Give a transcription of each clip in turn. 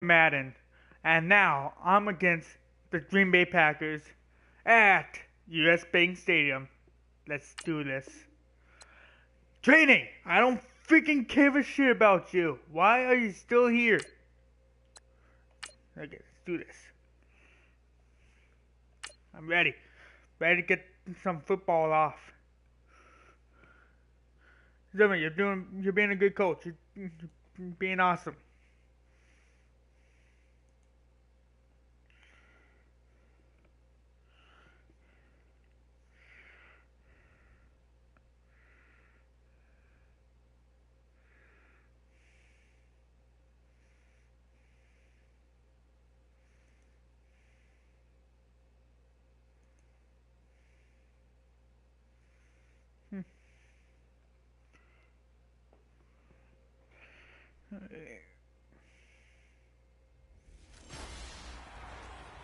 Madden, and now I'm against the Green Bay Packers at US Bank Stadium. Let's do this. Training! I don't freaking give a shit about you. Why are you still here? Okay, let's do this. I'm ready. Ready to get some football off. Zimmer, you're being a good coach. You're being awesome.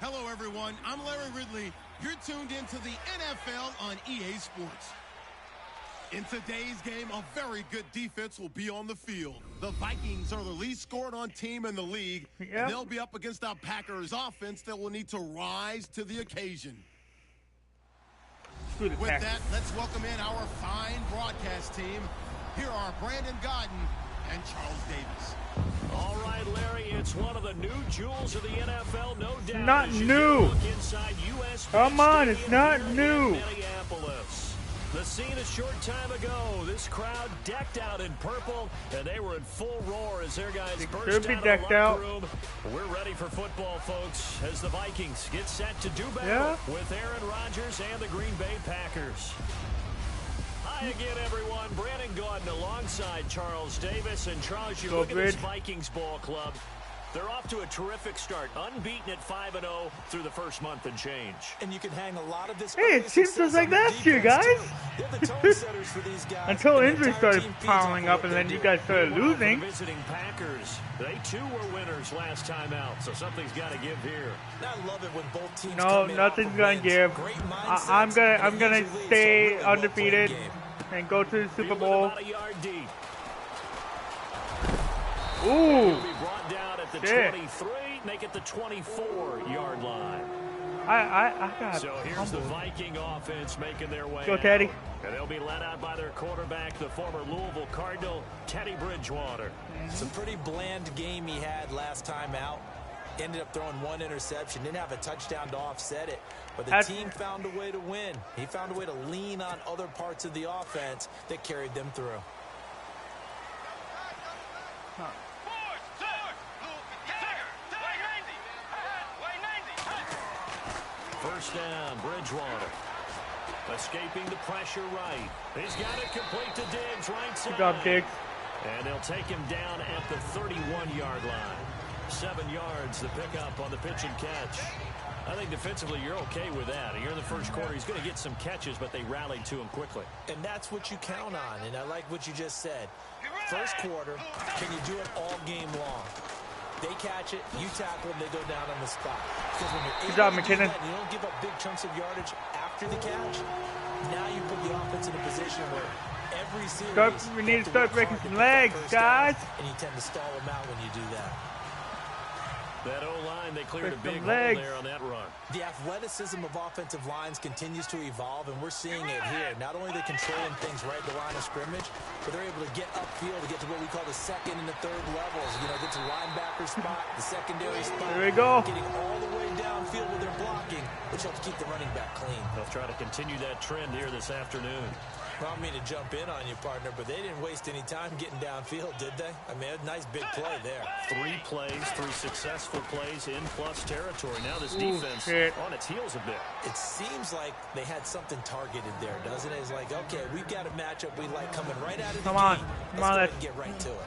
Hello, everyone. I'm Larry Ridley. You're tuned into the NFL on EA Sports. In today's game, a very good defense will be on the field. The Vikings are the least scored on team in the league, and they'll be up against our Packers offense that will need to rise to the occasion. With that, let's welcome in our fine broadcast team. Here are Brandon Godden and Charles Davis. All right, Larry, it's one of the new jewels of the NFL, no doubt. Not new. Come on, it's not new. The scene a short time ago, this crowd decked out in purple, and they were in full roar as their guys burst out of the locker room. We're ready for football, folks, as the Vikings get set to do battle with Aaron Rodgers and the Green Bay Packers. Hi again, everyone. Brandon Godden alongside Charles Davis. And Charles, you look at this Vikings ball club. They're off to a terrific start, unbeaten at 5-0 through the first month and change. And you can hang a lot of this. Hey, it seems just like last year, guys. Until injuries started piling up, and then you guys started losing. Visiting Packers, they too were winners last time out, so something's got to give here. I love it when both teams no, nothing's gonna give. I'm gonna stay undefeated and go to the Super Bowl. Ooh. The 23, make it the 24-yard line. I got So here's the Viking offense making their way Go, Teddy. And they'll be led out by their quarterback, the former Louisville Cardinal, Teddy Bridgewater. It's a pretty bland game he had last time out. Ended up throwing one interception. Didn't have a touchdown to offset it. But the team found a way to win. He found a way to lean on other parts of the offense that carried them through. First down, Bridgewater. Escaping the pressure right. He's got it complete to Diggs, right side. Good job, Diggs. And they'll take him down at the 31-yard line. 7 yards to pick up on the pitch and catch. I think defensively you're okay with that. Here in the first quarter, he's going to get some catches, but they rallied to him quickly. And that's what you count on, and I like what you just said. First quarter, can you do it all game long? They catch it, you tackle them, they go down on the spot. Because when you're Good job, able to McKinnon. do that, and you don't give up big chunks of yardage after the catch, now you put the offense in a position where every series we need to start breaking some legs, guys. And you tend to stall them out when you do that. That O-line, they cleared a big hole there on that run. The athleticism of offensive lines continues to evolve, and we're seeing it here. Not only are they controlling things right at the line of scrimmage, but they're able to get upfield to get to what we call the second and the third levels. You know, get to linebacker spot, the secondary spot. There we go. Getting all the way downfield with their blocking, which helps keep the running back clean. They'll try to continue that trend here this afternoon. I don't mean to jump in on you, partner, but they didn't waste any time getting downfield, did they? I mean, a nice big play there. 3 plays, 3 successful plays in plus territory. Now this defense on its heels a bit. It seems like they had something targeted there, doesn't it? It's like, okay, we've got a matchup we like coming right out of the gate. Come on, let's get right to it.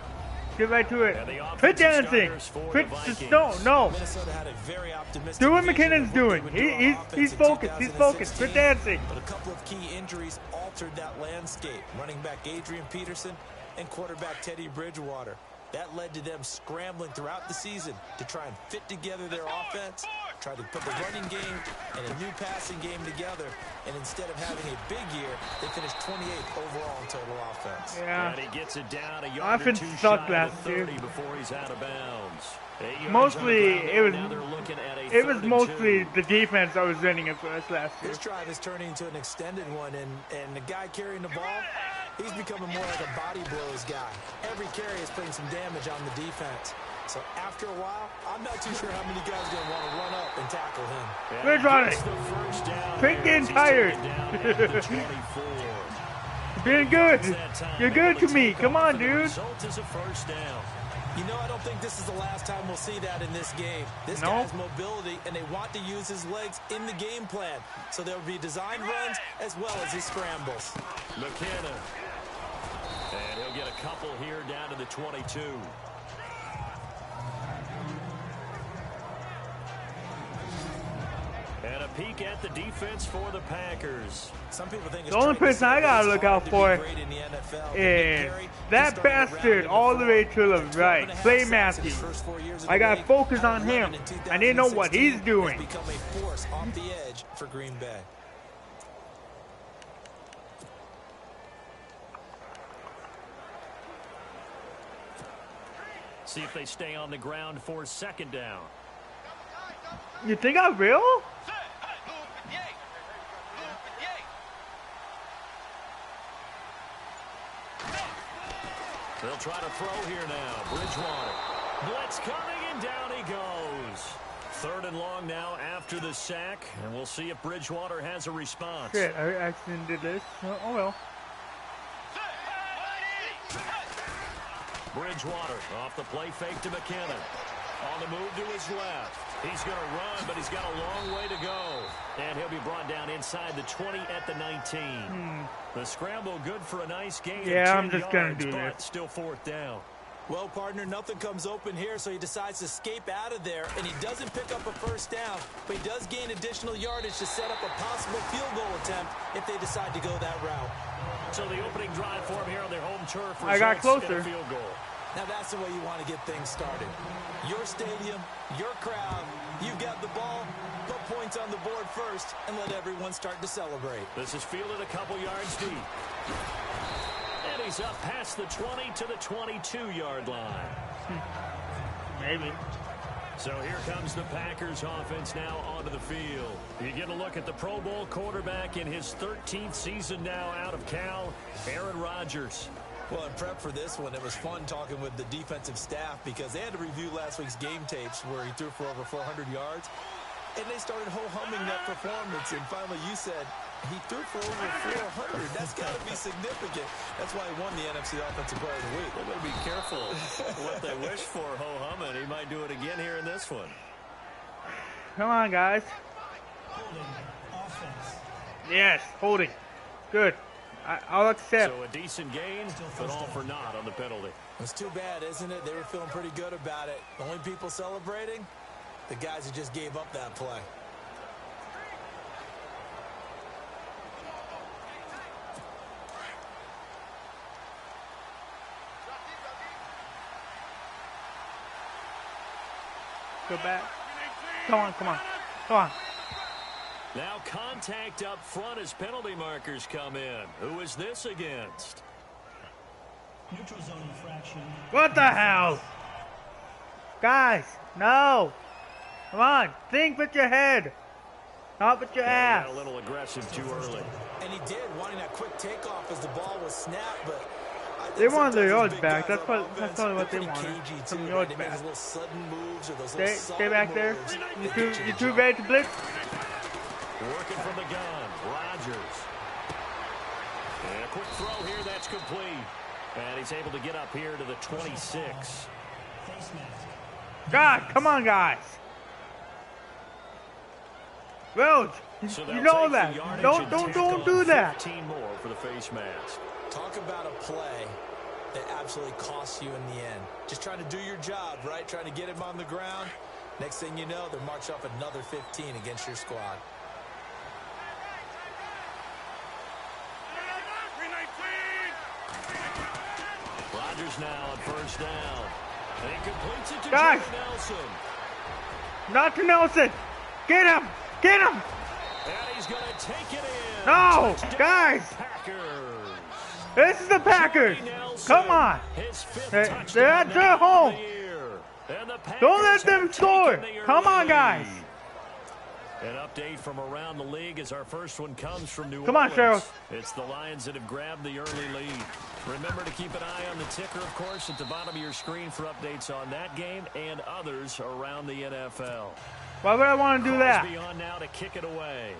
Get right to it. Quit dancing. Quit just no. Minnesota had a very optimistic do what McKinnon's doing. He's focused. He's focused. Quit dancing. But a couple of key injuries altered that landscape. Running back Adrian Peterson and quarterback Teddy Bridgewater. That led to them scrambling throughout the season to try and fit together their offense. tried to put the running game and a new passing game together, and instead of having a big year, they finished 28th overall in total offense. Yeah. And he gets it down a yard or two sucked shy of last 30 year. before he's out of bounds. Mostly, it was 3rd and mostly 2. the defense I was running for us last year. This drive is turning into an extended one, and the guy carrying the ball, he's becoming more like a body blows guy. Every carry is putting some damage on the defense. So after a while, I'm not too sure how many guys are going to want to run up and tackle him. We're running. Quit getting tired. Being good. You're good to me. Come on, dude. Result is a first down. You know, I don't think this is the last time we'll see that in this game. This guy has mobility, and they want to use his legs in the game plan. So there'll be design runs as well as his scrambles. McKenna. And he'll get a couple here down to the 22. And a peek at the defense for the Packers. Some people think the only person I gotta look out for is that bastard all the way to the right, Clay Matthews. I gotta focus on him. I need to know what he's doing. Become a force off the edge for Green Bay. See if they stay on the ground for 2nd down. You think I'm real? They'll try to throw here now. Bridgewater. Blitz coming, and down he goes. 3rd and long now after the sack, and we'll see if Bridgewater has a response. Shit, I accidentally did this. Oh well. Bridgewater off the play fake to McKinnon. On the move to his left. He's going to run, but he's got a long way to go. And he'll be brought down inside the 20 at the 19. The scramble good for a nice gain. Yeah, of 10 I'm just going yards, to do but this. still 4th down. Well, partner, nothing comes open here, so he decides to escape out of there, and he doesn't pick up a first down, but he does gain additional yardage to set up a possible field goal attempt if they decide to go that route. So the opening drive for him here on their home turf. I got results in closer. a field goal. Now that's the way you want to get things started. Your stadium, your crowd, you've got the ball, put points on the board first, and let everyone start to celebrate. This is fielded a couple yards deep. And he's up past the 20 to the 22-yard line. Maybe. So here comes the Packers offense now onto the field. You get a look at the Pro Bowl quarterback in his 13th season now out of Cal, Aaron Rodgers. Well, in prep for this one, it was fun talking with the defensive staff because they had to review last week's game tapes where he threw for over 400 yards. And they started ho-humming that performance. And finally, you said he threw for over 400. That's got to be significant. That's why he won the NFC Offensive Player of the Week. They better be careful what they wish for, ho-humming. He might do it again here in this one. Come on, guys. Yes, holding. Good. I'll accept. So a decent gain, but all for naught on the penalty. It's too bad, isn't it? They were feeling pretty good about it. The only people celebrating, the guys who just gave up that play. Go back. Come on, come on. Come on. Now contact up front as penalty markers come in. Who is this against? Neutral zone infraction. What the hell? Guys, no. Come on, think with your head. Not with your ass. Got a little aggressive too early. And he did, wanting that quick takeoff as the ball was snapped, but they wanted their yards back. That's probably what they wanted. Some yards back. Stay back there. You two ready to blitz? Working from the gun, Rodgers. And a quick throw here, that's complete. And he's able to get up here to the 26. God, come on, guys. Well, So you know that. Don't do that. 15 more for the face mask. Talk about a play that absolutely costs you in the end. Just trying to do your job, right? Trying to get him on the ground. Next thing you know, they're marched off another 15 against your squad. Rodgers now on first down. And he completes it to Guys. Jordy Nelson. Not to Nelson. Get him! Get him! And he's going to take it in. No! Touchdown, Guys! Packers. This is the Packers! Come on! His fifth They're touchdown at their of the home! year. And the Don't let Packers them have score! taken the Come early on, guys! lead. An update from around the league as our first one comes from New Come on, Orleans. Cheryl. It's the Lions that have grabbed the early lead. Remember to keep an eye on the ticker, of course, at the bottom of your screen for updates on that game and others around the NFL. Why would I want to do that? Crosby on now to kick it away.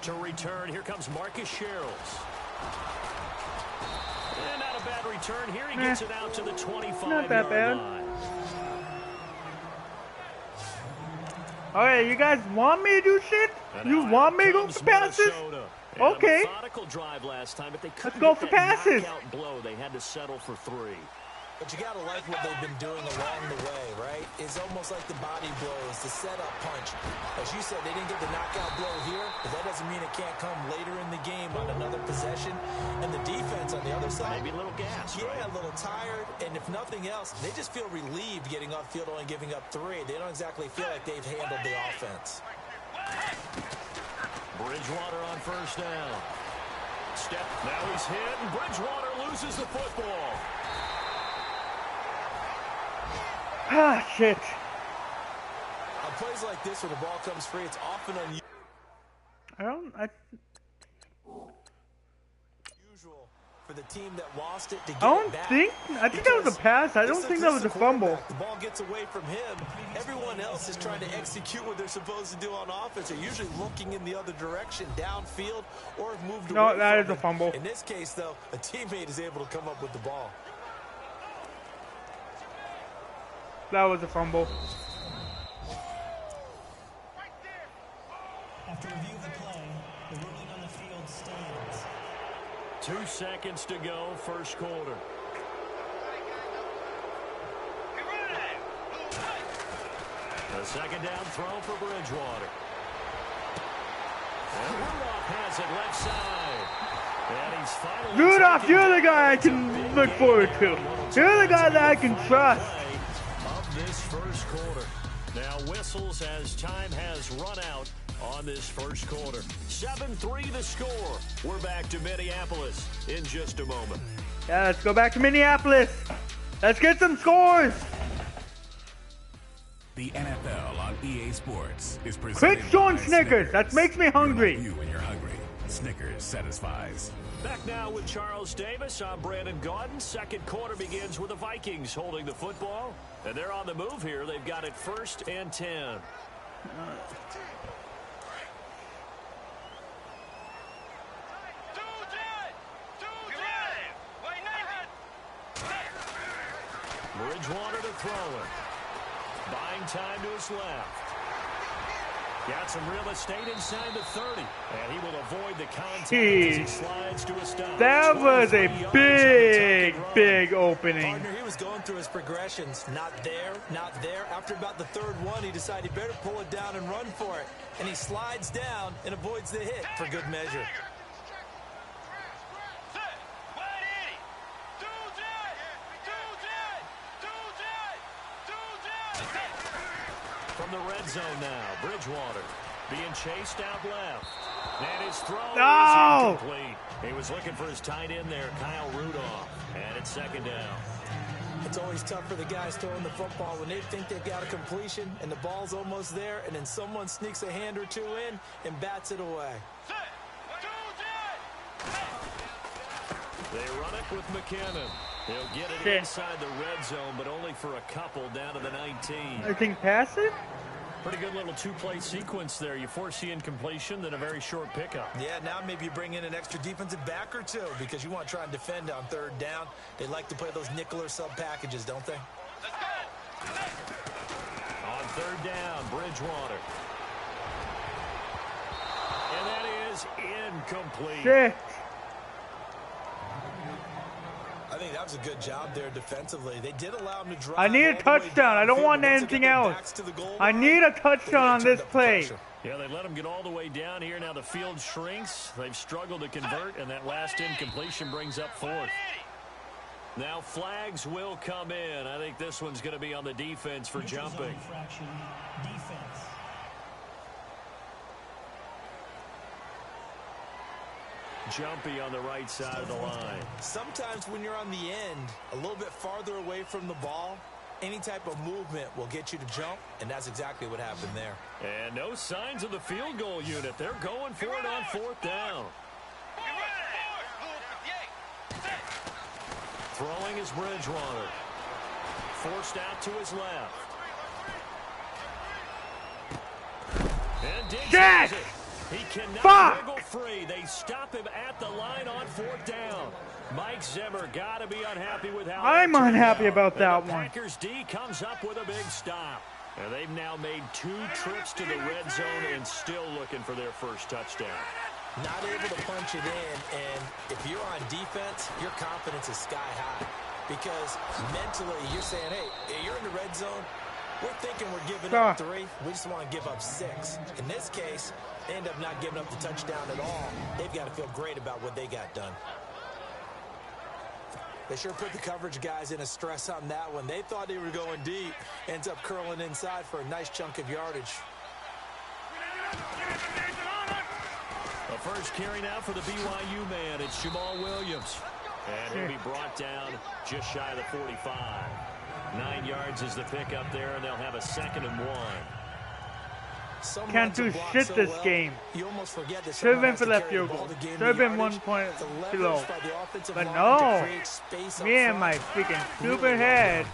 To return, here comes Marcus Sherrills. And not a bad return here. He gets it out to the 25-yard Not that bad. line. Alright, you guys want me to do shit? And You now want me to out go comes for passes? Minnesota. And Okay. A methodical drive last time, but they couldn't go get for that passes. knockout blow. They had to settle for 3. But you got to like what they've been doing along the way, right? It's almost like the body blows, the setup punch. As you said, they didn't get the knockout blow here, but that doesn't mean it can't come later in the game on another possession. And the defense on the other side, Maybe a little gas, yeah, right? a little tired. And if nothing else, they just feel relieved getting off field, only giving up 3. They don't exactly feel like they've handled the offense. Bridgewater on first down. Step, now he's hit, and Bridgewater loses the football. Ah, shit. On plays like this, when the ball comes free, it's often unusual for the team that lost it to get it back. I think that was a pass. I don't think that was a fumble. The ball gets away from him. Everyone else is trying to execute what they're supposed to do on offense. They're usually looking in the other direction, downfield, or have moved away No, that is from a fumble. it. In this case, though, a teammate is able to come up with the ball. That was a fumble. After review of the play, the ruling on the field stands. 2 seconds to go, first quarter. A second down throw for Bridgewater. And Rudolph has it left side. And he's finally Rudolph, taken you're the down. guy I It's a can big look gain forward now. to. You're the guy that I can trust. Of this first quarter. Now whistles as time has run out on this first quarter. 7-3 the score. We're back to Minneapolis in just a moment. Yeah, let's go back to Minneapolis. Let's get some scores. The NFL on EA Sports is presented Quit showing by Snickers. That makes me hungry. You're like you when you're hungry. Snickers satisfies. Back now with Charles Davis. I'm Brandon Gaudin. Second quarter begins with the Vikings holding the football. And they're on the move here. They've got it 1st and 10. Bridgewater to throw it. Buying time to his left. Got some real estate inside the 30. And he will avoid the contact as he slides to a stop. That was a 23 yards on the big, tuck and run. big opening. Partner, he was going through his progressions. Not there, not there. After about the third one, he decided he better pull it down and run for it. And he slides down and avoids the hit for good measure. From the red zone now, Bridgewater being chased out left. And his throw No! is incomplete. He was looking for his tight end there, Kyle Rudolph. And it's second down. It's always tough for the guys throwing the football when they think they've got a completion and the ball's almost there, and then someone sneaks a hand or two in and bats it away. They run it with McKinnon. He'll get it Shit. inside the red zone, but only for a couple down to the 19. I think pass it? Pretty good little two-play sequence there. You force the incompletion, then a very short pickup. Yeah, now maybe you bring in an extra defensive back or two because you want to try and defend on third down. They like to play those nickel or sub packages, don't they? On third down, Bridgewater. And that is incomplete. Shit. I think that was a good job there defensively. They did allow him to drive. I need a all the way touchdown. I don't downfield, want but once they anything got their else. backs to the goal I line, need a they touchdown on turned this up the play. pressure. Yeah, they let him get all the way down here. Now the field shrinks. They've struggled to convert, and that last incompletion brings up fourth. Now flags will come in. I think this one's going to be on the defense for jumping. Defense. Jumpy on the right side of the line. Sometimes when you're on the end, a little bit farther away from the ball, any type of movement will get you to jump, and that's exactly what happened there. And no signs of the field goal unit. They're going for it on 4th down. Throwing is Bridgewater. Forced out to his left. And Diggs has it. He cannot wiggle free. They stop him at the line on 4th down. Mike Zimmer got to be unhappy with how I'm unhappy about that the one. Packers D comes up with a big stop. And they've now made 2 trips to the red zone and still looking for their first touchdown. Not able to punch it in, and if you're on defense, your confidence is sky high. Because mentally, you're saying, hey, you're in the red zone. We're thinking we're giving up 3. We just want to give up 6. In this case, they end up not giving up the touchdown at all. They've got to feel great about what they got done. They sure put the coverage guys in a stress on that one. They thought they were going deep. Ends up curling inside for a nice chunk of yardage. The first carry now for the BYU man. It's Jamal Williams. And he'll be brought down just shy of the 45. 9 yards is the pickup there, and they'll have a 2nd and 1. Can't do shit this game. Should have been for that field goal. Should have been 1 point below. But no. Me and my freaking stupid head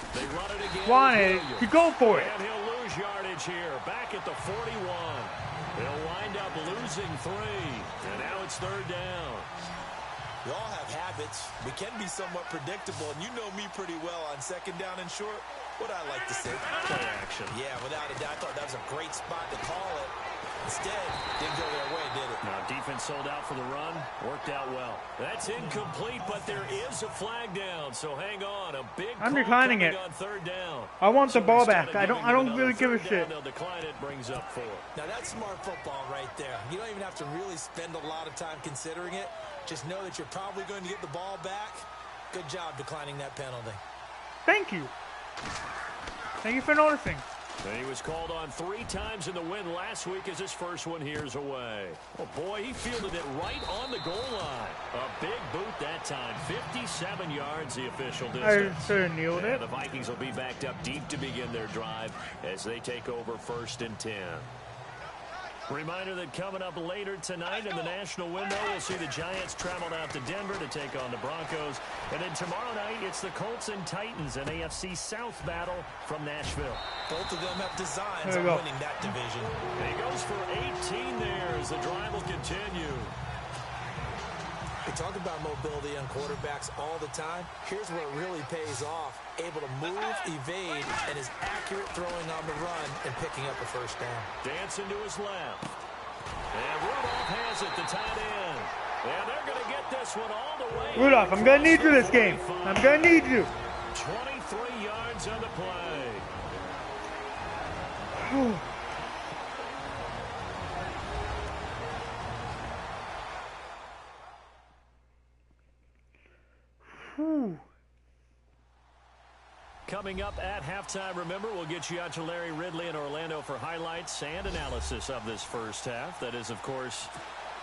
wanted to go for it. And he'll lose yardage here. Back at the 41. He'll wind up losing 3. And now it's 3rd down. We all have habits. We can be somewhat predictable, and you know me pretty well on 2nd down and short. What I like to say. Play action. Yeah, without a doubt. I thought that was a great spot to call it. Instead, didn't go their way, did it? Now, defense sold out for the run. Worked out well. That's incomplete, but there is a flag down, so hang on. A big I'm declining it. On 3rd down. I want the ball back. I don't really give a shit. They'll decline it, brings up 4. Now, that's smart football right there. You don't even have to really spend a lot of time considering it. Just know that you're probably going to get the ball back. Good job declining that penalty. Thank you. Thank you for noticing. And he was called on 3 times in the win last week as his first one here's away. Oh, boy, he fielded it right on the goal line. A big boot that time. 57 yards, the official distance. I sort of kneeled it. The Vikings will be backed up deep to begin their drive as they take over 1st and 10. Reminder that coming up later tonight in the national window, we'll see the Giants travel out to Denver to take on the Broncos. And then tomorrow night, it's the Colts and Titans, an AFC South battle from Nashville. Both of them have designs on winning that division. And he goes for 18 there as the drive will continue. We talk about mobility on quarterbacks all the time. Here's where it really pays off. Able to move, evade, and is accurate throwing on the run and picking up a 1st down. Dancing to his left. And Rudolph has it, the tight end. And they're going to get this one all the way. Rudolph, I'm going to need you this game. I'm going to need you. 23 yards on the play. Coming up at halftime, remember, we'll get you out to Larry Ridley in Orlando for highlights and analysis of this first half. That is, of course,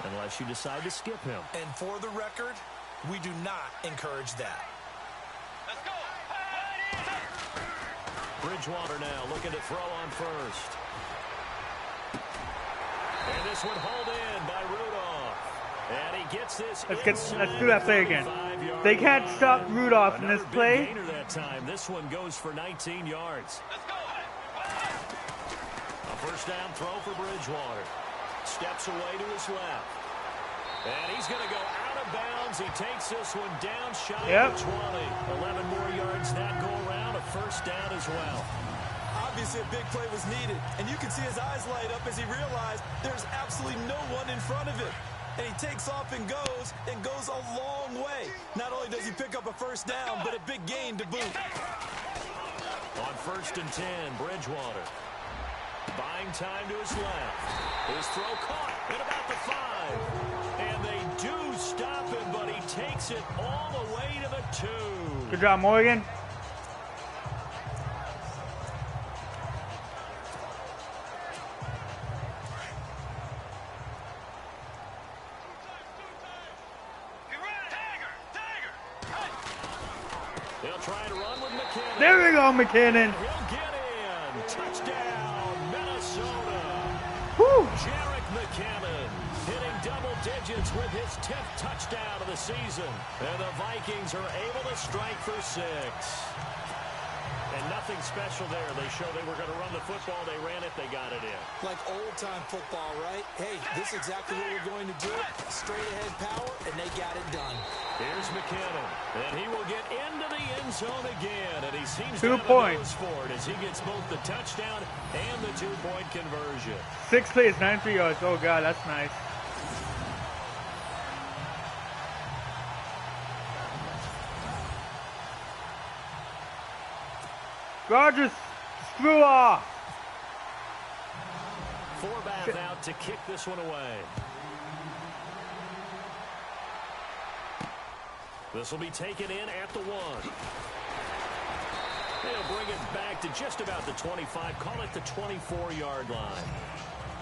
unless you decide to skip him. And for the record, we do not encourage that. Let's go. Bridgewater now looking to throw on 1st. And this one hauled in by Rudolph. And he gets this. Let's do that play again. They can't stop Rudolph in this play. That time. This one goes for 19 yards. Let's go. A 1st down throw for Bridgewater. Steps away to his left. And he's going to go out of bounds. He takes this one down shy of the 20. 11 more yards that go around. A 1st down as well. Obviously, a big play was needed. And you can see his eyes light up as he realized there's absolutely no one in front of him. And he takes off and goes a long way. Not only does he pick up a 1st down, but a big gain to boot. On 1st and 10, Bridgewater. Buying time to his left. His throw caught at about the 5. And they do stop him, but he takes it all the way to the 2. Good job, Morgan. They'll try to run with McKinnon. There we go, McKinnon. He'll get in. Touchdown, Minnesota. Woo. Jarek McKinnon hitting double digits with his 10th touchdown of the season. And the Vikings are able to strike for 6. And nothing special there. They showed they were going to run the football. They ran it. They got it in. Like old-time football, right? Hey, this is exactly what we're going to do. Straight-ahead power, and they got it done. Here's McKinnon, and he will get into the end zone again, and he seems 2 to have points. a nose for it as he gets both the touchdown and the 2-point conversion. 6 plays, 93 yards. Oh, God, that's nice. Rogers, screw off. 4 out to kick this one away. This will be taken in at the 1. They'll bring it back to just about the 25. Call it the 24-yard line.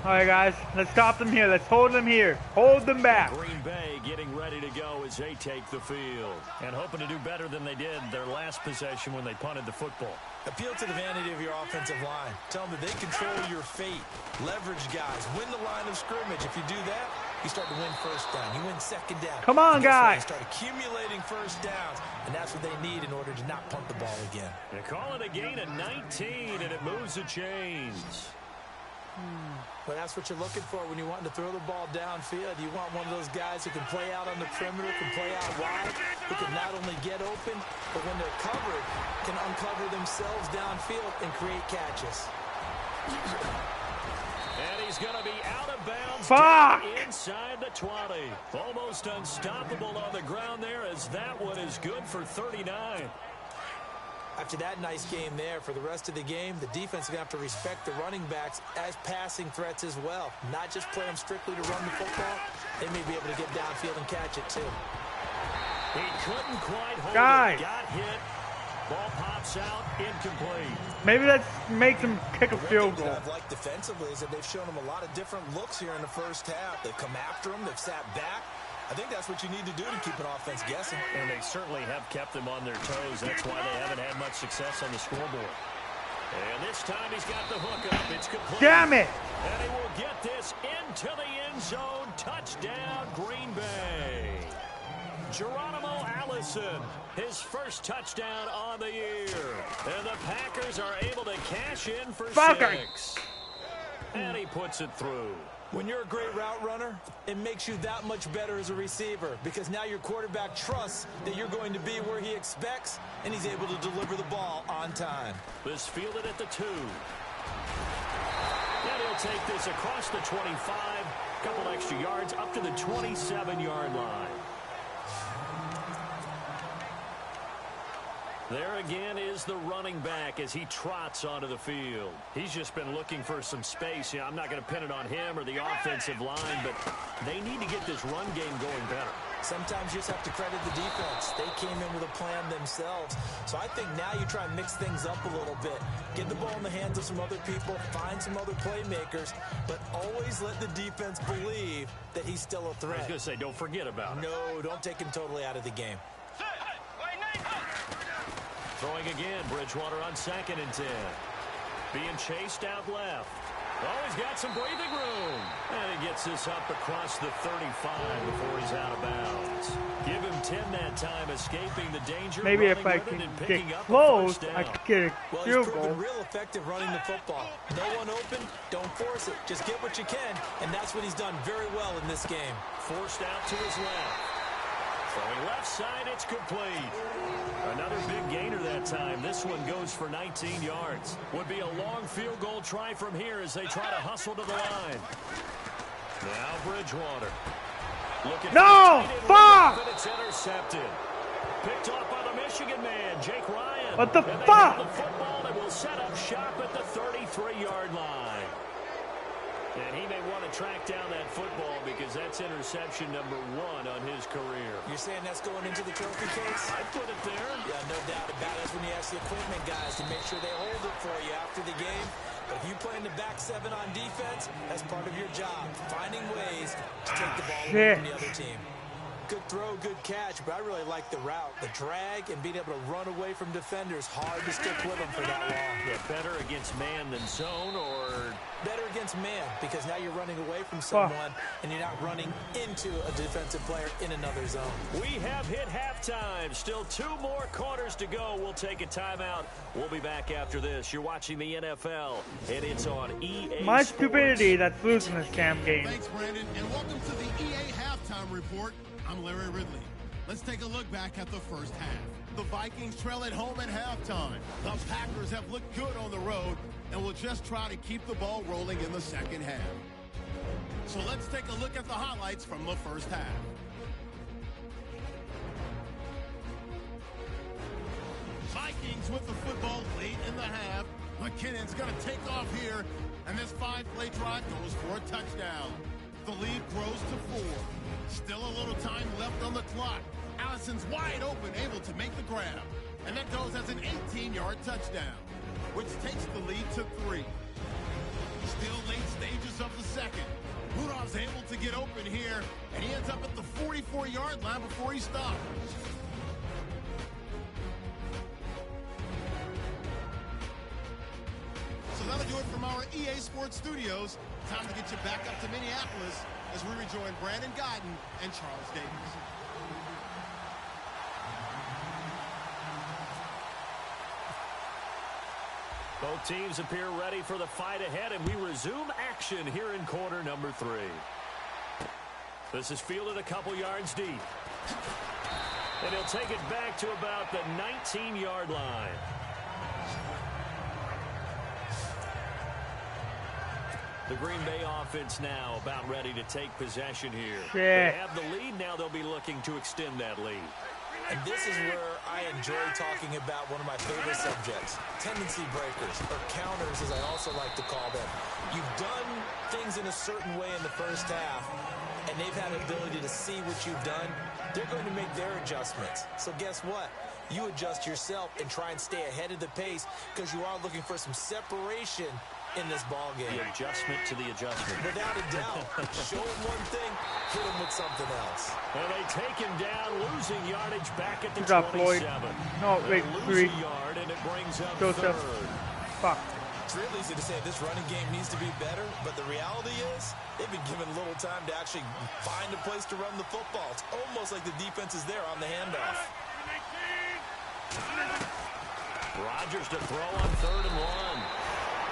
All right, guys, let's stop them here. Let's hold them here. Hold them back. Green Bay getting ready to go as they take the field. And hoping to do better than they did their last possession when they punted the football. Appeal to the vanity of your offensive line. Tell them that they control your fate. Leverage guys. Win the line of scrimmage. If you do that, you start to win first down. You win second down. Come on, guys. You start accumulating first downs, and that's what they need in order to not punt the ball again. They call it a gain of 19, and it moves the chains. Well, that's what you're looking for when you want to throw the ball downfield. You want one of those guys who can play out on the perimeter, can play out wide, who can not only get open, but when they're covered, can uncover themselves downfield and create catches. And he's going to be out of bounds. Fuck! Inside the 20. Almost unstoppable on the ground there as that one is good for 39. After that nice game there, for the rest of the game, the defense is going to have to respect the running backs as passing threats as well. Not just play them strictly to run the football. They may be able to get downfield and catch it, too. He couldn't quite hold Guys. it. Got hit. Ball pops out. Incomplete. Maybe let's make them kick a field One thing goal. that I've liked defensively is that they've shown them a lot of different looks here in the first half. They've come after them. They've sat back. I think that's what you need to do to keep an offense guessing. And they certainly have kept them on their toes. That's why they haven't had much success on the scoreboard. And this time he's got the hook up. It's complete. Damn it! And he will get this into the end zone. Touchdown, Green Bay. Geronimo Allison, his first touchdown on the year. And the Packers are able to cash in for 6. And he puts it through. When you're a great route runner, it makes you that much better as a receiver because now your quarterback trusts that you're going to be where he expects, and he's able to deliver the ball on time. This fielded at the 2. And he'll take this across the 25, couple extra yards up to the 27-yard line. There again is the running back as he trots onto the field. He's just been looking for some space. Yeah, I'm not going to pin it on him or the offensive line, but they need to get this run game going better. Sometimes you just have to credit the defense. They came in with a plan themselves. So I think now you try and mix things up a little bit. Get the ball in the hands of some other people, find some other playmakers, but always let the defense believe that he's still a threat. I was going to say, don't forget about it. No, don't take him totally out of the game. Throwing again, Bridgewater on 2nd and 10. Being chased out left. Oh, he's got some breathing room. And he gets this up across the 35 before he's out of bounds. Give him 10 that time, escaping the danger. Maybe if I can get close, I could get a Well, field he's goal. proven real effective running the football. No one open, don't force it. Just get what you can, and that's what he's done very well in this game. Forced out to his left. Throwing left side, it's complete. Another big gainer that time. This one goes for 19 yards. Would be a long field goal try from here as they try to hustle to the line. Now Bridgewater. Looking No! Fuck! But it's intercepted. Picked off by the Michigan man, Jake Ryan. What the And they fuck? have the football and will set up shop at the 33-yard line. And he may want to track down that football because that's interception number 1 on his career. You're saying that's going into the trophy case? I put it there. Yeah, no doubt about it. That's when you ask the equipment guys to make sure they hold it for you after the game. But if you play in the back 7 on defense, that's part of your job, finding ways to take the ball away from the other team. Good throw, good catch, but I really like the route. The drag and being able to run away from defenders, hard to stick with them for that long. Yeah, better against man than zone, or better against man, because now you're running away from someone and you're not running into a defensive player in another zone. We have hit halftime. Still 2 more quarters to go. We'll take a timeout. We'll be back after this. You're watching the NFL, and it's on EA My Sports. stupidity that's losing this damn game. Thanks, Brandon, and welcome to the EA Halftime Report. I'm Larry Ridley. Let's take a look back at the first half. The Vikings trail at home at halftime. The Packers have looked good on the road and will just try to keep the ball rolling in the second half. So let's take a look at the highlights from the first half. Vikings with the football late in the half. McKinnon's going to take off here, and this 5-play drive goes for a touchdown. The lead grows to 4. Still a little time left on the clock. Allison's wide open, able to make the grab. And that goes as an 18-yard touchdown, which takes the lead to 3. Still late stages of the second. Rudolph's able to get open here, and he ends up at the 44-yard line before he stops. So that'll do it from our EA Sports Studios. Time to get you back up to Minneapolis as we rejoin Brandon Guyton and Charles Davis. Both teams appear ready for the fight ahead, and we resume action here in quarter number 3. This is fielded a couple yards deep. And he'll take it back to about the 19-yard line. The Green Bay offense now about ready to take possession here. They have the lead. Now they'll be looking to extend that lead. And this is where I enjoy talking about one of my favorite subjects, tendency breakers, or counters as I also like to call them. You've done things in a certain way in the first half, and they've had the ability to see what you've done. They're going to make their adjustments. So guess what? You adjust yourself and try and stay ahead of the pace because you are looking for some separation in this ball game. The adjustment to the adjustment. Without a doubt. Show him one thing, hit him with something else. And they take him down, losing yardage back at the 27. No, wait, 3. Yard, and it brings up Joseph. 3rd. Fuck. It's real easy to say this running game needs to be better, but the reality is they've been given little time to actually find a place to run the football. It's almost like the defense is there on the handoff. Rodgers to throw on 3rd and 1.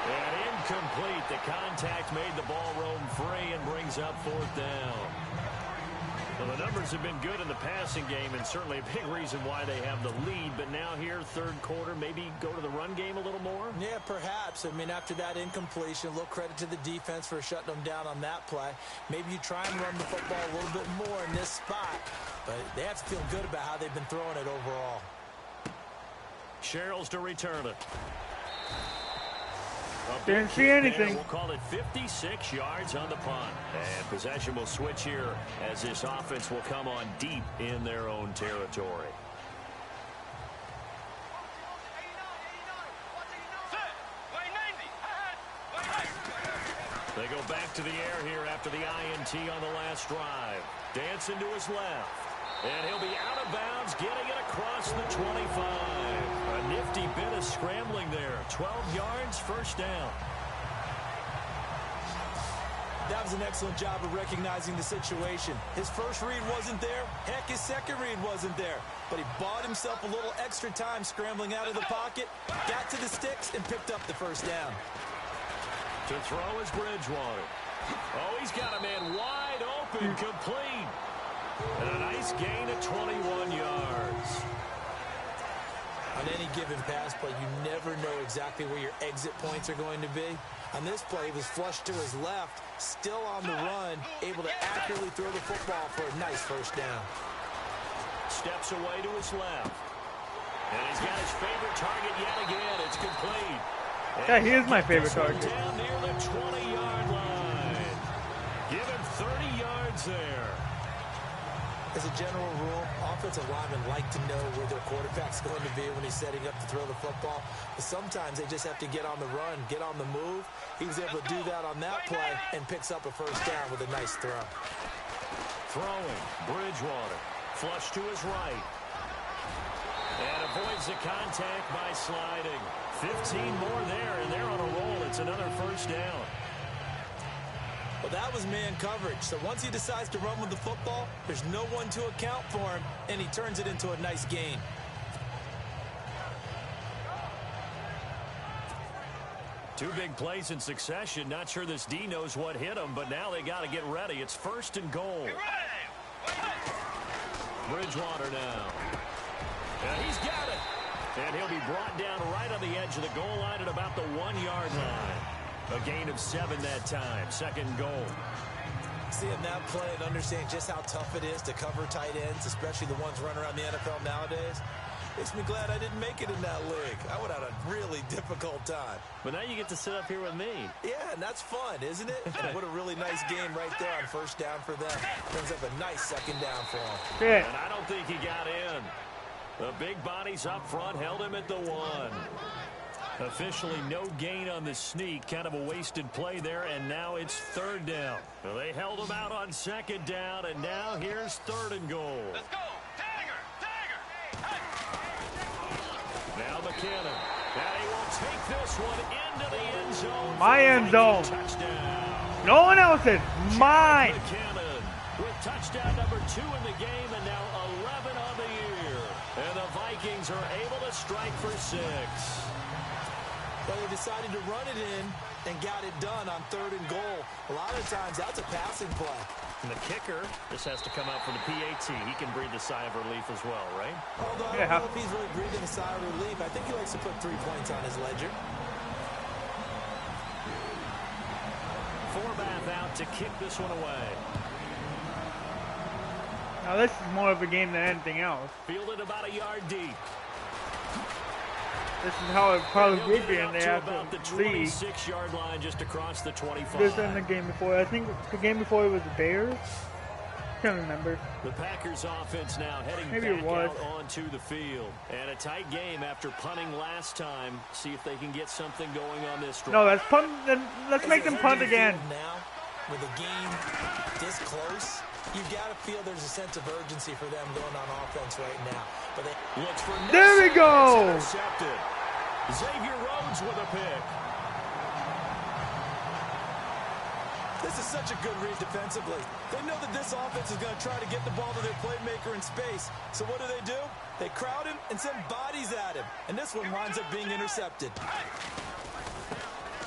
And incomplete. The contact made the ball roam free and brings up 4th down. Well, the numbers have been good in the passing game and certainly a big reason why they have the lead. But now here, 3rd quarter, maybe go to the run game a little more? Yeah, perhaps. I mean, after that incompletion, a little credit to the defense for shutting them down on that play. Maybe you try and run the football a little bit more in this spot. But they have to feel good about how they've been throwing it overall. Sherrills to return it. Didn't see anything. We'll call it 56 yards on the punt. And possession will switch here as this offense will come on deep in their own territory. They go back to the air here after the INT on the last drive. Dancing to his left. And he'll be out of bounds, getting it across the 25. A nifty bit of scrambling there. 12 yards, 1st down. That was an excellent job of recognizing the situation. His first read wasn't there. Heck, his second read wasn't there. But he bought himself a little extra time scrambling out of the pocket, got to the sticks, and picked up the 1st down. To throw is Bridgewater. Oh, he's got a man wide open, complete. And a nice gain of 21 yards. On any given pass play, you never know exactly where your exit points are going to be. On this play, he was flushed to his left, still on the run, able to accurately throw the football for a nice 1st down. Steps away to his left. And he's got his favorite target yet again. It's complete. Yeah, he is my favorite target. Down near the 20-yard line. Give him 30 yards there. As a general rule, offensive linemen like to know where their quarterback's going to be when he's setting up to throw the football. But sometimes they just have to get on the run, get on the move. He was able to do that on that play and picks up a first down with a nice throw. Throwing, Bridgewater. Flush to his right. And avoids the contact by sliding. 15 more there, and they're on a roll. It's another first down. Well, that was man coverage. So once he decides to run with the football, there's no one to account for him, and he turns it into a nice gain. Two big plays in succession. Not sure this D knows what hit him, but now they got to get ready. It's first and goal. Bridgewater now. And he's got it. And he'll be brought down right on the edge of the goal line at about the 1-yard line. A gain of 7 that time. Second goal. Seeing that play and understand just how tough it is to cover tight ends, especially the ones running around the NFL nowadays, makes me glad I didn't make it in that league. I would have had a really difficult time. But now you get to sit up here with me. Yeah, and that's fun, isn't it? And what a really nice game right there on first down for them. Brings up a nice second down for them. Yeah. And I don't think he got in. The big bodies up front held him at the 1. Officially no gain on the sneak. Kind of a wasted play there, and now it's third down. Well, they held him out on second down, and now here's third and goal. Let's go. Tiger. Now McKinnon. And he will take this one into the end zone. My end zone. Touchdown. No one else's. Mine. McKinnon with touchdown number 2 in the game, and now 11 on the year. And the Vikings are able to strike for 6. But they decided to run it in and got it done on third and goal. A lot of times that's a passing play. And the kicker, this has to come out for the PAT. He can breathe a sigh of relief as well, right? Although I don't know if he's really breathing a sigh of relief. I think he likes to put 3 points on his ledger. Forbath out to kick this one away. Now this is more of a game than anything else. Fielded about a yard deep. This is how it probably would be in the about the 26-yard line just across the 25. This and the game before. I think the game before it was the Bears. Can't remember. The Packers offense now heading back out onto the field. And a tight game after punting last time. See if they can get something going on this drive. No, let's punt. Let's make them punt again. Now, with a game this close, you've got to feel there's a sense of urgency for them going on offense right now. But they looks for there we go. Intercepted. Xavier Rhodes with a pick. This is such a good read defensively. They know that this offense is going to try to get the ball to their playmaker in space. So what do? They crowd him and send bodies at him. And this one winds up being intercepted.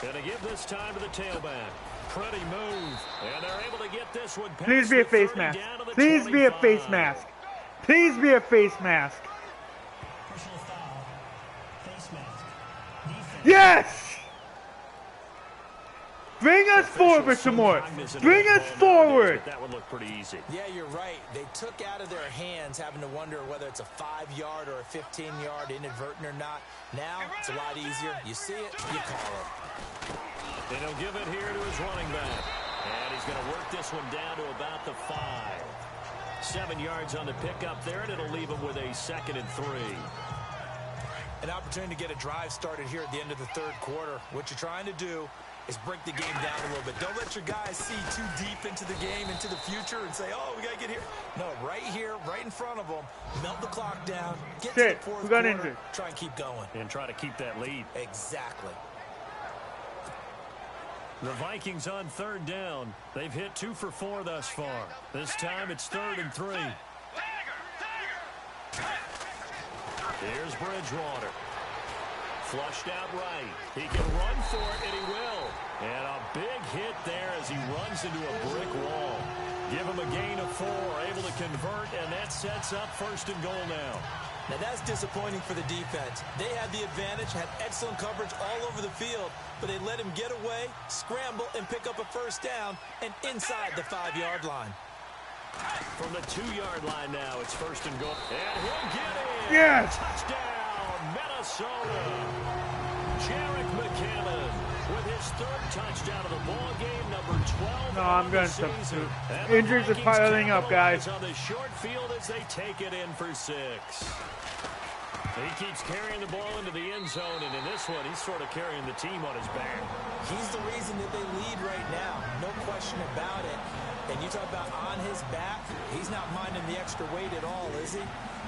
Gonna give this time to the tailback. Pretty move. And they're able to get this one past. Please be a face mask. Please be a face mask. Please be a face mask. Personal foul. Face mask. Defense. Yes! Bring us forward some more. Bring us forward. That would look pretty easy. Yeah, you're right. They took out of their hands having to wonder whether it's a 5-yard or a 15-yard inadvertent or not. Now, it's a lot easier. You see it, you call it. And he'll give it here to his running back. And he's going to work this one down to about the 5. 7 yards on the pickup there, and it'll leave him with a 2nd and 3. An opportunity to get a drive started here at the end of the third quarter. What you're trying to do is break the game down a little bit. Don't let your guys see too deep into the game, into the future, and say, oh, we got to get here. No, right here, right in front of them. Melt the clock down. Get to the fourth quarter. Injured. Try and keep going. And try to keep that lead. Exactly. The Vikings on third down. They've hit 2 for 4 thus far. This time it's 3rd and 3. Here's Bridgewater. Flushed out right. He can run for it, and he will. And a big hit there as he runs into a brick wall. Give him a gain of 4, able to convert, and that sets up 1st and goal now. Now that's disappointing for the defense. They had the advantage, had excellent coverage all over the field, but they let him get away, scramble, and pick up a 1st down, and inside the 5-yard line. From the 2-yard line now, it's 1st and goal. And he'll get it. Yes. Touchdown, Minnesota. Jarek McKinnon cannon with his third touchdown of the ball game, number 12. No, I'm going to substitute. Injuries are piling up, guys. On the short field as they take it in for 6. He keeps carrying the ball into the end zone, and in this one, he's sort of carrying the team on his back. He's the reason that they lead right now. No question about it. And you talk about on his back, he's not minding the extra weight at all, is he?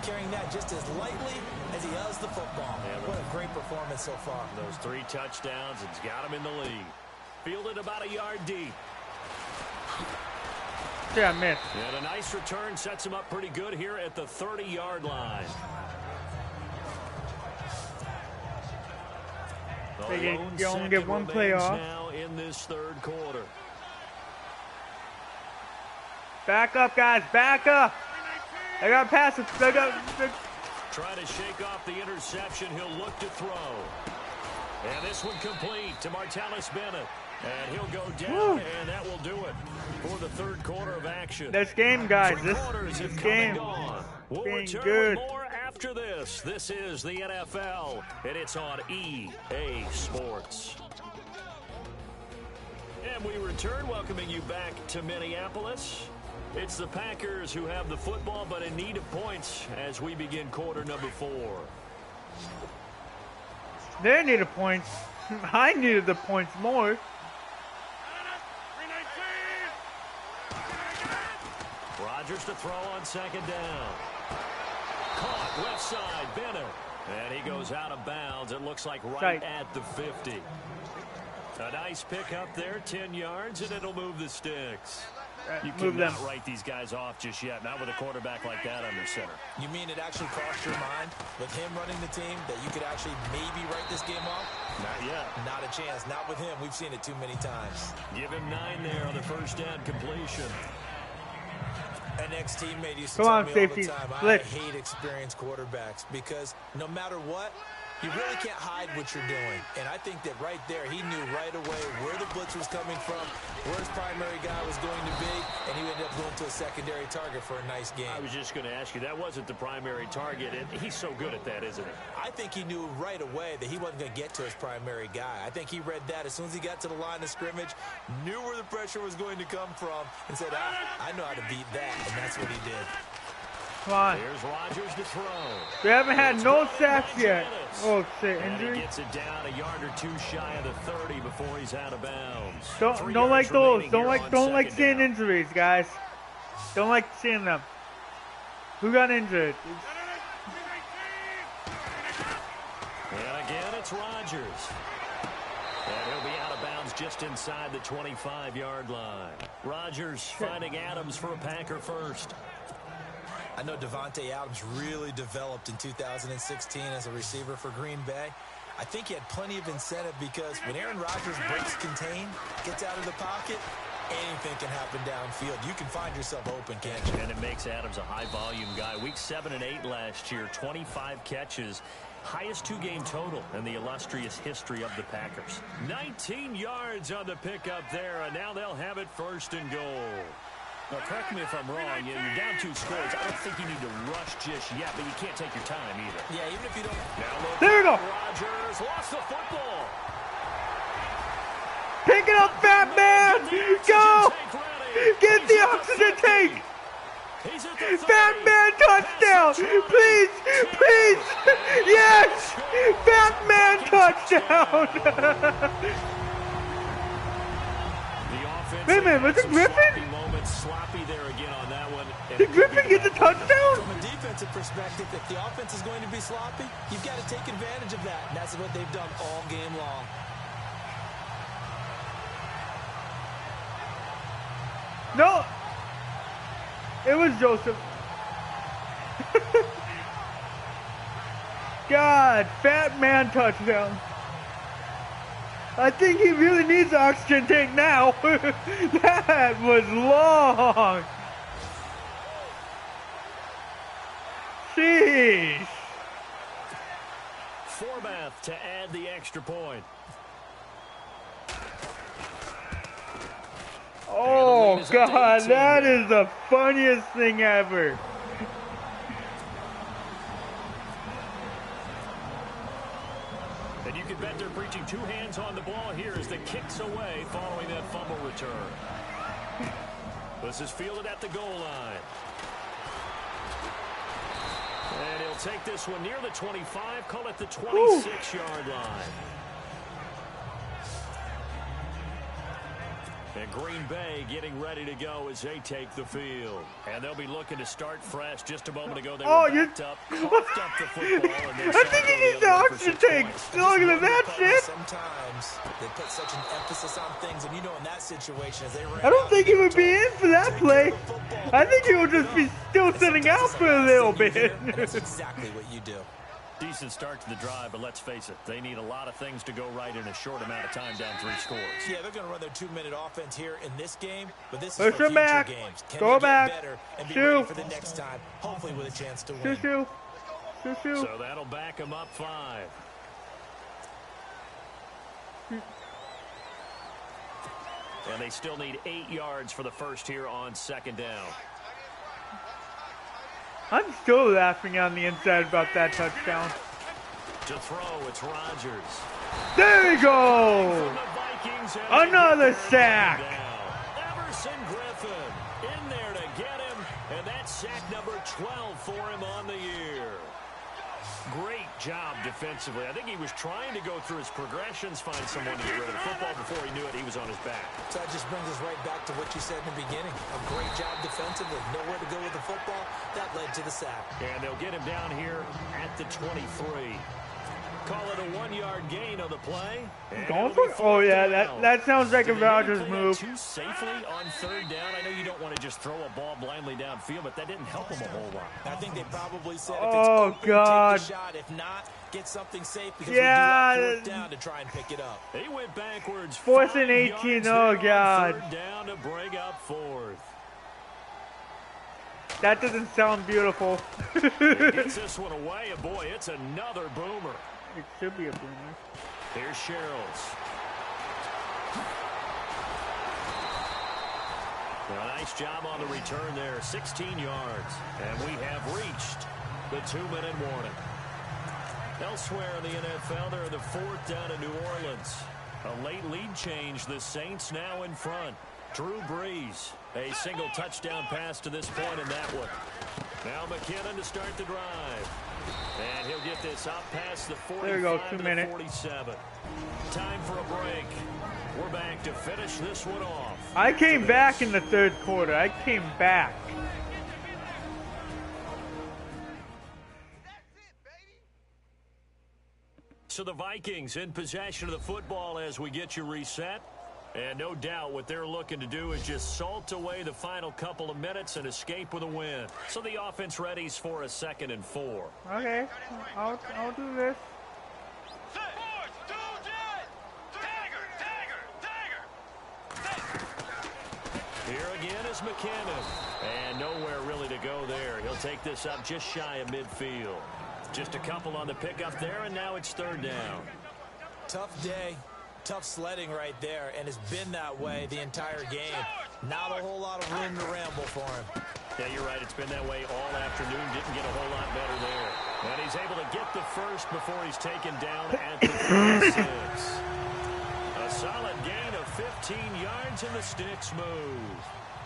Carrying that just as lightly as he does the football. Yeah, what a great performance so far. Those 3 touchdowns, it's got him in the lead. Fielded about a yard deep. Yeah, I missed. And a nice return sets him up pretty good here at the 30-yard line. You only get one play off. Now in this third quarter. Back up, guys. Back up. I got to pass it. Trying to shake off the interception. He'll look to throw. And this one complete to Martellus Bennett. And he'll go down, and that will do it for the third quarter of action. This game, guys. This game. We'll being return good. with more after this. This is the NFL, and it's on EA Sports. And we return, welcoming you back to Minneapolis. It's the Packers who have the football, but in need of points as we begin quarter number 4. They needed points. I needed the points more. Rodgers to throw on second down. Caught left side, Bennett. And he goes out of bounds. It looks like right at the 50. A nice pickup there, 10 yards, and it'll move the sticks. You cannot write these guys off just yet, not with a quarterback like that under center. You mean it actually crossed your mind with him running the team that you could actually maybe write this game off? Not yet. Not a chance. Not with him. We've seen it too many times. Give him 9 there on the first down completion. An ex-teammate used to tell me all the time, I hate experienced quarterbacks because no matter what, you really can't hide what you're doing. And I think that right there, he knew right away where the blitz was coming from, where his primary guy was going to be, and he ended up going to a secondary target for a nice game. I was just going to ask you, that wasn't the primary target, and he's so good at that, isn't he? I think he knew right away that he wasn't going to get to his primary guy. I think he read that as soon as he got to the line of scrimmage, knew where the pressure was going to come from, and said, I know how to beat that, and that's what he did. Come on. Here's Rodgers to throw. We haven't had no sacks yet. Oh, shit, injury. He gets it down a yard or 2 shy of the 30 before he's out of bounds. Don't like those. Don't like seeing injuries, guys. Don't like seeing them. Who got injured? And again, it's Rodgers. And he'll be out of bounds just inside the 25-yard line. Rodgers finding Adams for a Packer first. I know Devontae Adams really developed in 2016 as a receiver for Green Bay. I think he had plenty of incentive because when Aaron Rodgers breaks contain, gets out of the pocket, anything can happen downfield. You can find yourself open, can't you? And it makes Adams a high-volume guy. Week 7 and 8 last year, 25 catches. Highest 2-game total in the illustrious history of the Packers. 19 yards on the pickup there, and now they'll have it first and goal. Now, correct me if I'm wrong. You're down 2 scores. I don't think you need to rush just yet, but you can't take your time either. Yeah, even if you don't. Now look, there you go. Rodgers lost the football. Pick it up, fat man. Go. Get the oxygen tank. Fat man touchdown. Please, please. Yes. Fat man touchdown. Wait a minute, was it Griffin? Sloppy there again on that one. Did Griffin get the touchdown? From a defensive perspective, if the offense is going to be sloppy, you've got to take advantage of that. And that's what they've done all game long. No. It was Joseph. God, fat man touchdown. I think he really needs an oxygen tank now. That was long. Sheesh. Forbath to add the extra point. Oh, God, that is the funniest thing ever. And you can bet After preaching two hands on the ball, here as the kicks away following that fumble return. This is fielded at the goal line. And he'll take this one near the 25, call it the 26-yard line. And Green Bay getting ready to go as they take the field. And they'll be looking to start fresh. Just a moment ago, they were backed up, coughed up the football. And I think he needs the oxygen tank. Look at that shit. Sometimes they put such an emphasis on things, and you know in that situation, as they ran I don't think he would be in for that play. I think he would just be still sitting out for a little bit. That's exactly what you do. Decent start to the drive, but let's face it, they need a lot of things to go right in a short amount of time down 3 scores. Yeah, they're going to run their 2-minute offense here in this game, but this is Push for him future back. games. Can Go they back. get better and be Shoot. ready for the next time, hopefully with a chance to win. Shoo. So that'll back them up 5. And they still need 8 yards for the first here on 2nd down. I'm still laughing on the inside about that touchdown. To throw, it's Rodgers. There we go. From the Vikings, and Another they sack. down. Everson Griffin in there to get him, and that's sack number 12 for him on the year. Great job defensively. I think he was trying to go through his progressions, find someone to get rid of the football. Before he knew it, he was on his back. So that just brings us right back to what you said in the beginning. A great job defensively. Nowhere to go with the football. That led to the sack. And they'll get him down here at the 23. Call it a 1-yard gain on the play. Going for? Oh yeah, that sounds like a Rodgers move. Too safely on 3rd down. I know you don't want to just throw a ball blindly downfield, but that didn't help him a whole lot. I think they probably said, if Oh, it's open, God. take the shot. If not, get something safe because Yeah. we do have 4th down to try and pick it up. They went backwards. 4th and 5 18. yards Oh there on God. 3rd down to bring up 4th. That doesn't sound beautiful. Gets this one away, and boy, it's another boomer. It should be a boomer. Here's Sherrills. A nice job on the return there, 16 yards. And we have reached the 2-minute warning. Elsewhere in the NFL, they're in the 4th down in New Orleans. A late lead change, the Saints now in front. Drew Brees, a single touchdown pass to this point in that one. Now McKinnon to start the drive. And he'll get this up past the 45 There we go, 2 to minutes. 47. Time for a break. We're back to finish this one off. I came back in the 3rd quarter. I came back. So the Vikings in possession of the football as we get you reset. And no doubt what they're looking to do is just salt away the final couple of minutes and escape with a win. So the offense readies for a 2nd and 4. Okay, I'll do this. Here again is McKinnon. And nowhere really to go there. He'll take this up just shy of midfield. Just a couple on the pickup there, and now it's 3rd down. Tough day. Tough sledding right there, and it's been that way the entire game. Not a whole lot of room to ramble for him. Yeah, you're right. It's been that way all afternoon. Didn't get a whole lot better there. And he's able to get the first before he's taken down at the 36. A solid gain of 15 yards, and the sticks move.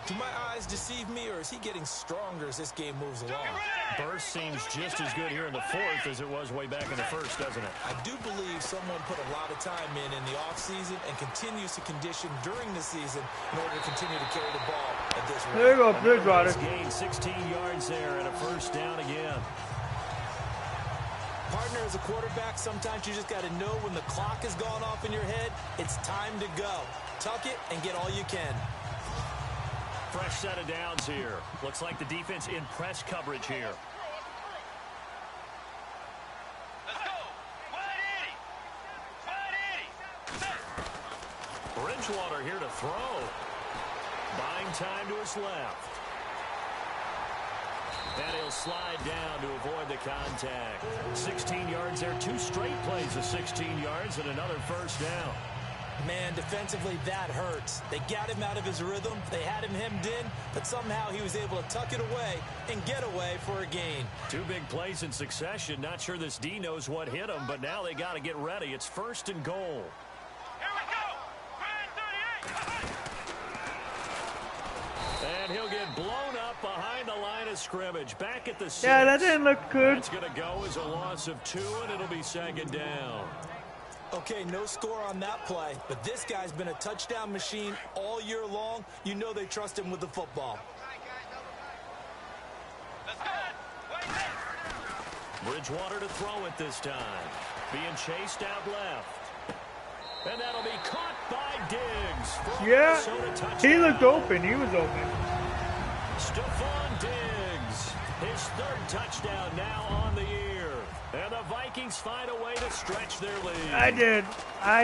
Do my eyes deceive me, or is he getting stronger as this game moves along? Burst seems just as good here in the 4th as it was way back in the 1st, doesn't it? I do believe someone put a lot of time in the offseason and continues to condition during the season in order to continue to carry the ball at this rate. There you go, Bridgewater. Gain 16 yards there and a 1st down again. Partner, as a quarterback, sometimes you just got to know when the clock has gone off in your head, it's time to go. Tuck it and get all you can. Fresh set of downs here. Looks like the defense in press coverage here. Let's go. Wide 80. Bridgewater here to throw. Buying time to his left. And he'll slide down to avoid the contact. 16 yards there. 2 straight plays of 16 yards and another 1st down. Man, defensively, that hurts. They got him out of his rhythm. They had him hemmed in, but somehow he was able to tuck it away and get away for a gain. 2 big plays in succession. Not sure this D knows what hit him, but now they got to get ready. It's 1st and goal. Here we go. Brand 38. And he'll get blown up behind the line of scrimmage. Back at the 6. Yeah, that didn't look good. It's going to go as a loss of 2, and it'll be 2nd down. Okay, no score on that play, but this guy's been a touchdown machine all year long. You know they trust him with the football. Let's go. Wait there. Bridgewater to throw it this time. Being chased out left. And that'll be caught by Diggs. For a Yeah, Minnesota touchdown. he looked open. He was open. Stephon Diggs. His 3rd touchdown now on the year. And the Vikings find a way to stretch their lead. I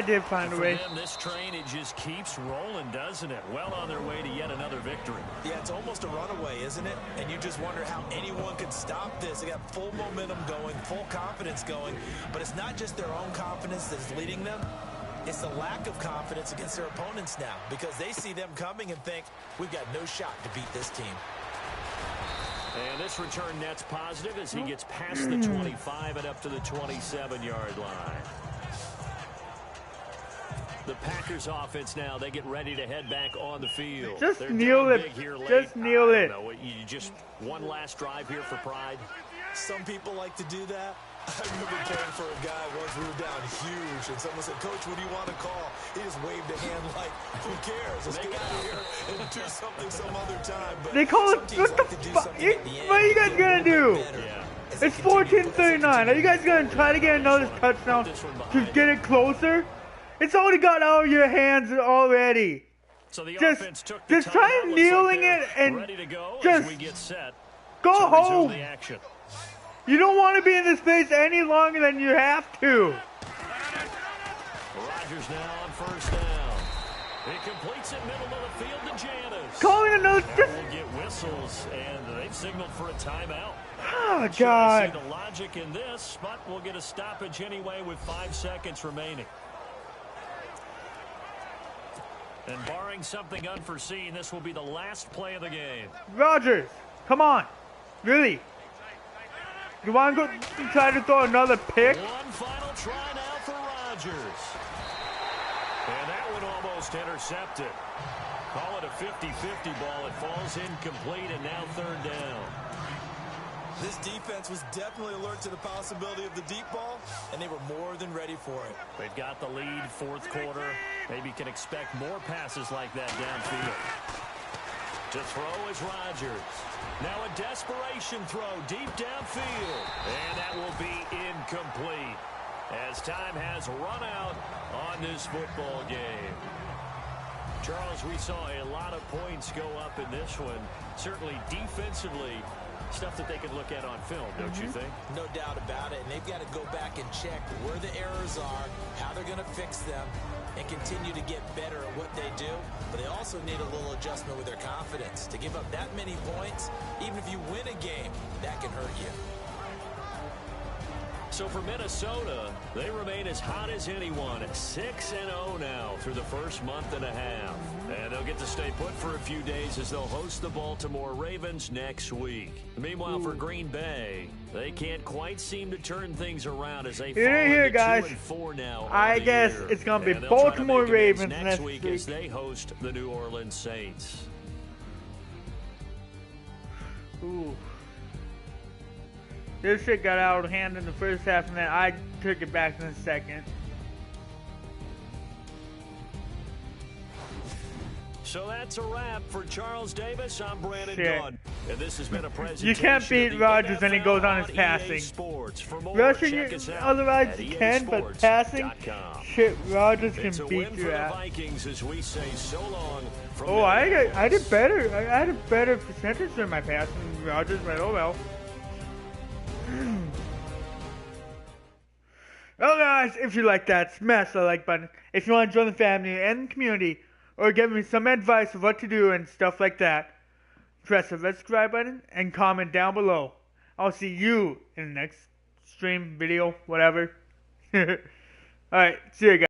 did find a For way. them, this train, it just keeps rolling, doesn't it? Well on their way to yet another victory. Yeah, it's almost a runaway, isn't it? And you just wonder how anyone could stop this. They got full momentum going, full confidence going. But it's not just their own confidence that's leading them. It's the lack of confidence against their opponents now, because they see them coming and think, we've got no shot to beat this team. And this return net's positive as he gets past the 25 and up to the 27-yard line. The Packers offense now, they get ready to head back on the field. Just They're kneel down it. big here late. Just kneel I it. don't know, you just one last drive here for pride. Some people like to do that. I remember playing for a guy once. We were down huge, and someone said, Coach, what do you want to call? He just waved a hand like, who cares? Let's get out of here and do something some other time. But They call it, some teams what the like to do fuck? something at the end What are you guys to get a gonna little do? bit better Yeah. as they It's continue to put us 14-39. Are you guys gonna try to get another touchdown to get it closer? It's already got out of your hands already. So the Just- offense took the just time. try That looks kneeling they're it and ready to go just as we get set Go to resume home. the action. You don't want to be in this space any longer than you have to. Rodgers now on 1st down. He completes it middle of the field to Janis. Calling another. And we'll get whistles, and they've signaled for a timeout. Oh, Sure to see God. the logic in this, but we'll get a stoppage anyway with 5 seconds remaining. And barring something unforeseen, this will be the last play of the game. Rodgers, come on. Really? You want to go try to throw another pick? One final try now for Rodgers. And that one almost intercepted. Call it a 50-50 ball. It falls incomplete, and now 3rd down. This defense was definitely alert to the possibility of the deep ball, and they were more than ready for it. They've got the lead, 4th quarter. Maybe can expect more passes like that downfield. To throw is Rodgers. Now a desperation throw deep downfield. And that will be incomplete as time has run out on this football game. Charles, we saw a lot of points go up in this one. Certainly defensively, stuff that they could look at on film, don't you think? No doubt about it, and they've got to go back and check where the errors are, how they're going to fix them, and continue to get better at what they do. But they also need a little adjustment with their confidence. To give up that many points, even if you win a game, that can hurt you. So for Minnesota, they remain as hot as anyone at 6-0 now through the first month and a half. And they'll get to stay put for a few days as they'll host the Baltimore Ravens next week. Meanwhile, for Green Bay, they can't quite seem to turn things around as they fall Here, into guys. 2-4 now. I on the guess year. it's gonna be And they'll try to Baltimore make amends Ravens next week week. as they host the New Orleans Saints. Ooh. This shit got out of hand in the first half, and then I took it back in the second. So that's a wrap for Charles Davis. I'm Brandon Shit. Gunn. And this has been a presentation. You can't beat of the Rodgers when he goes on his NFL passing. EA Sports. For more, Rushing, check us out otherwise at you can, but EASports.com. passing, shit, Rodgers It's a can beat win for you the at. Vikings as we say so long from Oh, I did better. I had a better percentage than my passing. Rodgers went, oh well. Well, guys, if you like that, smash the like button. If you want to join the family and the community, or give me some advice of what to do and stuff like that, press the subscribe button and comment down below. I'll see you in the next stream, video, whatever. Alright, see you guys.